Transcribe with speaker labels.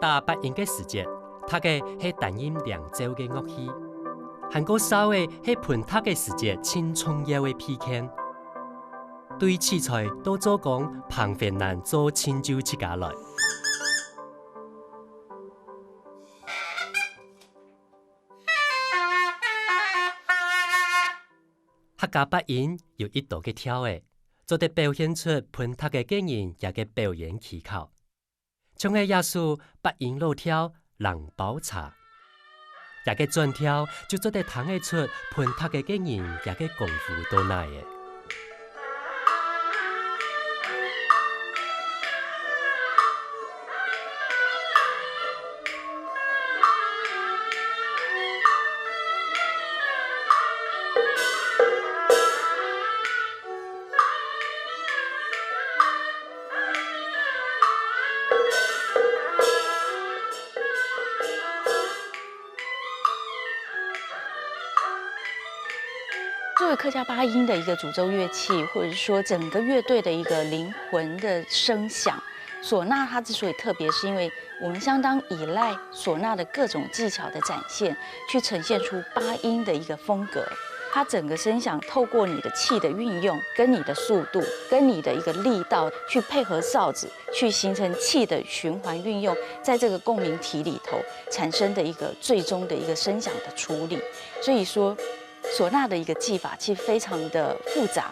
Speaker 1: 打八音嘅时节，读嘅系单音两奏嘅乐器，韩国烧嘅系盆读嘅时节，轻重要嘅偏见。对器材都做讲彭凡难做迁就起家来。客家八音有一道嘅跳嘅，做得表现出盆读嘅经验也嘅表演技巧。像係耶稣八音路跳人包茶，也嘅转跳就做得睇得出盆读嘅經驗也嘅功夫到哪嘅。
Speaker 2: 作为客家八音的一个主奏乐器，或者说整个乐队的一个灵魂的声响，唢呐它之所以特别，是因为我们相当依赖唢呐的各种技巧的展现，去呈现出八音的一个风格。它整个声响透过你的气的运用，跟你的速度，跟你的一个力道，去配合哨子，去形成气的循环运用，在这个共鸣体里头产生的一个最终的一个声响的处理。所以说，唢呐的一个技法其实非常的复杂，